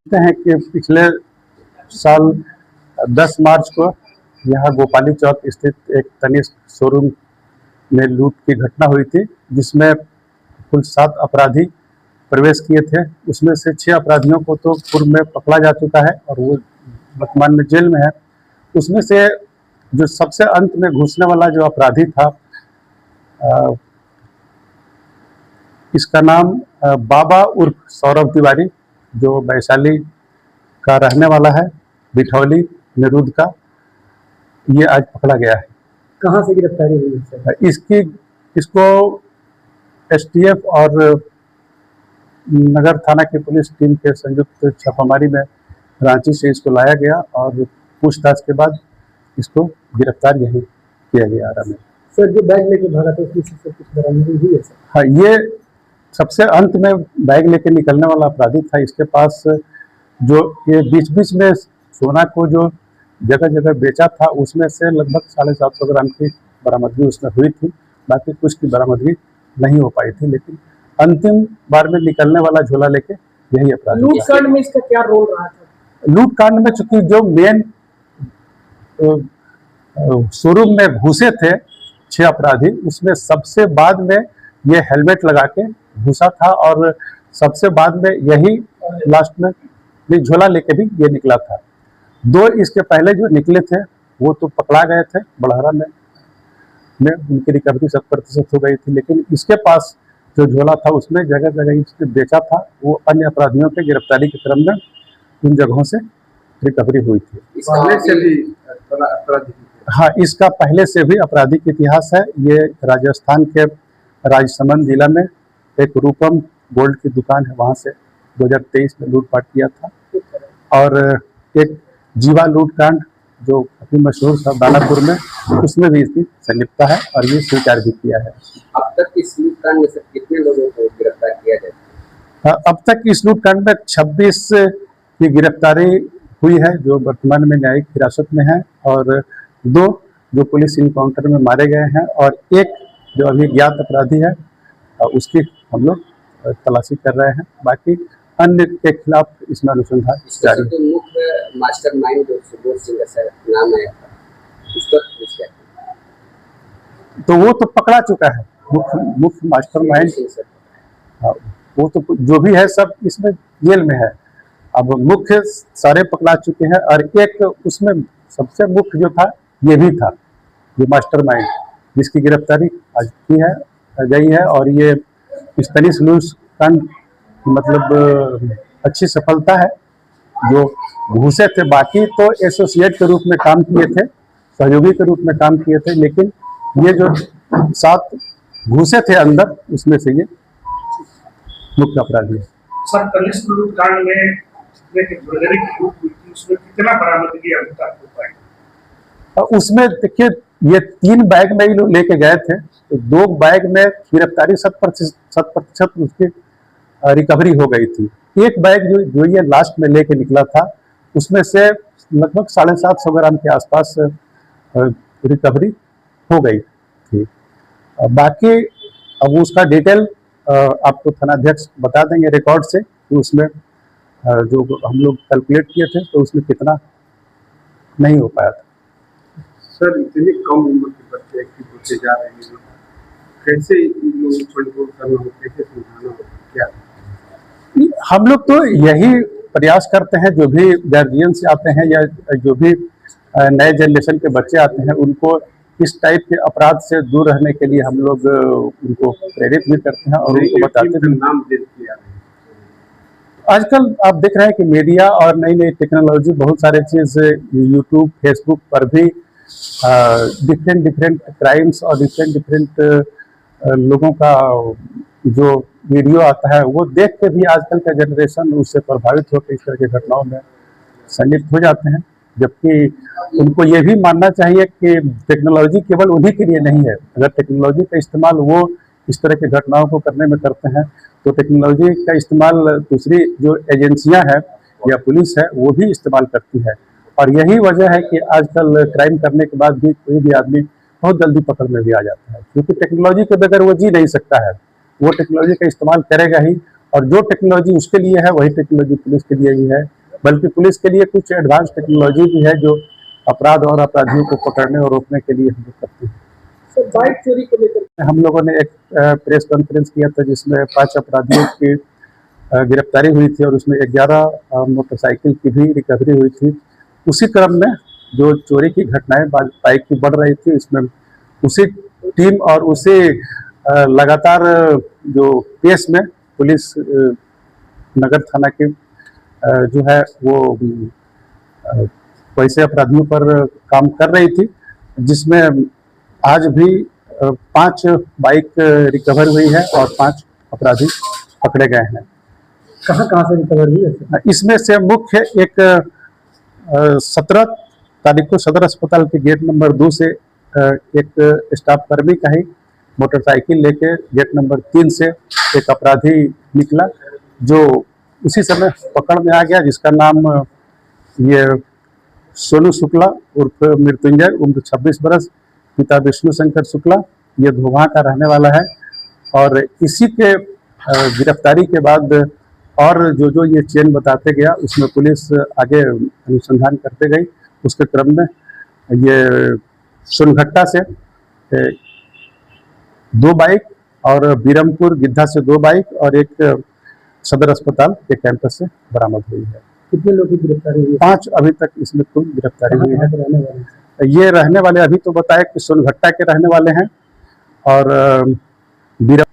हैं कि पिछले साल 10 मार्च को यहाँ गोपाली चौक स्थित एक तनिष्क शोरूम में लूट की घटना हुई थी, जिसमें कुल 7 अपराधी प्रवेश किए थे। उसमें से 6 अपराधियों को तो पूर्व में पकड़ा जा चुका है और वो वर्तमान में जेल में है। उसमें से जो सबसे अंत में घुसने वाला जो अपराधी था, इसका नाम बाबा उर्फ सौरभ तिवारी, जो वैशाली का रहने वाला है, बिठौली निरुद्ध का, ये आज पकड़ा गया है। कहाँ से गिरफ्तारी हुई है? इसको एसटीएफ और नगर थाना की पुलिस टीम के संयुक्त छापामारी में रांची से इसको लाया गया और पूछताछ के बाद इसको गिरफ्तार यहीं किया गया आरा में। सर, जो बैग लेके भागा था उसमें से कुछ बरामदगी हुई है सर? हाँ, ये सबसे अंत में बैग लेके निकलने वाला अपराधी था। इसके पास जो ये बीच बीच में सोना को जो जगह जगह बेचा था, उसमें से लगभग 750 ग्राम की बरामदगी उसमें हुई थी। बाकी कुछ की बरामदगी नहीं हो पाई थी, लेकिन अंतिम बार में निकलने वाला झोला लेके यही अपराधी। लूट कांड में इसका क्या रोल रहा था? लूट कांड में चूंकि जो मेन शोरूम में घुसे थे 6 अपराधी, उसमें सबसे बाद में ये हेलमेट लगा के घुसा था और सबसे बाद में यही लास्ट में भी झोला लेके भी ये निकला था। 2 इसके पहले जो निकले थे वो तो पकड़ा गए थे बड़हरा में उनकी रिकवरी 100% हो गई थी, लेकिन इसके पास जो झोला था उसमें जगह जगह इसने बेचा था। वो अन्य अपराधियों के गिरफ्तारी के क्रम में उन जगहों से रिकवरी हुई थी। पहले से भी अपराधी? हाँ, इसका पहले से भी आपराधिक इतिहास है। ये राजस्थान के राजसमंद जिला में एक रूपम गोल्ड की दुकान है, वहाँ से 2023 में लूटपाट किया था। और एक जीवा लूट कांड जो काफी मशहूर था दानापुर में, उसमें भी इसकी संलिप्तता है और ये स्वीकार भी किया है। अब तक इस लूट कांड में से कितने लोगों को गिरफ्तार किया जाए? अब तक इस लूट कांड में 26 की गिरफ्तारी हुई है, जो वर्तमान में न्यायिक हिरासत में है, और 2 जो पुलिस इनकाउंटर में मारे गए हैं, और एक जो अभी ज्ञात अपराधी है उसकी हम लोग तलाशी कर रहे हैं। बाकी अन्य के खिलाफ इसमें अनुसंधान जारी है। तो मुख्य मास्टरमाइंड जो सुबोध सिंह सर नाम है, उसका तो वो तो पकड़ा चुका है, मुख्य मास्टरमाइंड। वो तो जो भी है सब इसमें जेल में है। अब मुख्य सारे पकड़ा चुके हैं, और एक उसमें सबसे मुख्य जो था ये भी था, ये मास्टरमाइंड, जिसकी गिरफ्तारी आज की है गई है। और ये इस तनिष्क लूट कांड मतलब अच्छी सफलता है। जो घुसे थे बाकी तो एसोसिएट के रूप में काम किए थे, सहयोगी के रूप में काम किए थे, लेकिन ये जो 7 घुसे थे अंदर, उसमें से ये मुख्य अपराधी है। सर, तनिष्क लूट कांड में उसमें कितना बरामदगी अब तक हो पाई? उसमें देखिए, ये 3 बैग में ही लोग लेके गए थे, तो 2 बैग में गिरफ्तारी 100% उसकी रिकवरी हो गई थी। एक बैग जो ये लास्ट में लेके निकला था, उसमें से लगभग 750 ग्राम के आसपास रिकवरी हो गई थी। बाकी अब उसका डिटेल आपको थानाध्यक्ष बता देंगे रिकॉर्ड से कि उसमें जो हम लोग कैलकुलेट किए थे तो उसमें कितना नहीं हो पाया था। सर, इतनी कम उम्र के बच्चे पूछे जा रहे हैं, कैसे इन लोगों को कंट्रोल करना हो, कैसे समझाना हो, क्या? हम लोग तो यही प्रयास करते हैं, जो भी गार्जियंस आते हैं या जो भी नए जनरेशन के बच्चे आते हैं, उनको इस टाइप के अपराध से दूर रहने के लिए हम लोग उनको प्रेरित भी करते हैं और उनको बताते हैं। नाम दे दिया आजकल आप देख रहे हैं कि मीडिया और नई नई टेक्नोलॉजी, बहुत सारे चीज़ यूट्यूब फेसबुक पर भी डिफरेंट क्राइम्स और डिफरेंट लोगों का जो वीडियो आता है, वो देख के भी आजकल का जनरेशन उससे प्रभावित होकर इस तरह की घटनाओं में संलिप्त हो जाते हैं। जबकि उनको ये भी मानना चाहिए कि टेक्नोलॉजी केवल उन्हीं के लिए नहीं है। अगर टेक्नोलॉजी का इस्तेमाल वो इस तरह की घटनाओं को करने में करते हैं, तो टेक्नोलॉजी का इस्तेमाल दूसरी जो एजेंसियां हैं या पुलिस है वो भी इस्तेमाल करती है। और यही वजह है कि आजकल क्राइम करने के बाद भी कोई भी आदमी बहुत जल्दी पकड़ में भी आ जाता है, क्योंकि टेक्नोलॉजी के बगैर वो जी नहीं सकता है। वो टेक्नोलॉजी का इस्तेमाल करेगा ही, और जो टेक्नोलॉजी उसके लिए है वही टेक्नोलॉजी पुलिस के लिए ही है। बल्कि पुलिस के लिए कुछ एडवांस टेक्नोलॉजी भी है जो अपराध और अपराधियों को पकड़ने और रोकने के लिए हम लोग करते हैं। सर बाइक चोरी को लेकर हम लोगों ने एक प्रेस कॉन्फ्रेंस किया था जिसमें 5 अपराधियों की गिरफ्तारी हुई थी और उसमें 11 मोटरसाइकिल की भी रिकवरी हुई थी। उसी क्रम में जो चोरी की घटनाएं बाइक की बढ़ रही थी, इसमें उसी टीम और उसी लगातार जो पेस में पुलिस नगर थाना के जो है वो वैसे अपराधियों पर काम कर रही थी, जिसमें आज भी 5 बाइक रिकवर हुई है और 5 अपराधी पकड़े गए हैं। कहाँ से रिकवर हुई है? इसमें से मुख्य एक 17 तारीख को सदर अस्पताल के गेट नंबर 2 से एक स्टाफ कर्मी का ही मोटरसाइकिल लेके गेट नंबर 3 से एक अपराधी निकला जो उसी समय पकड़ में आ गया, जिसका नाम ये सोनू शुक्ला उर्फ मृत्युंजय, उम्र 26 बरस, पिता विष्णु शंकर शुक्ला, ये धोबा का रहने वाला है। और इसी के गिरफ्तारी के बाद और जो ये चेन बताते गया उसमें पुलिस आगे अनुसंधान करते गई। उसके क्रम में ये सोनघट्टा से 2 बाइक और बीरमपुर गिद्धा से 2 बाइक और एक सदर अस्पताल के कैंपस से बरामद हुई है। कितने लोगों की गिरफ्तारी हुई? 5 अभी तक इसमें कुल गिरफ्तारी हुई है। रहने वाले ये रहने वाले अभी तो बताया कि सोनघट्टा के रहने वाले हैं और बीरम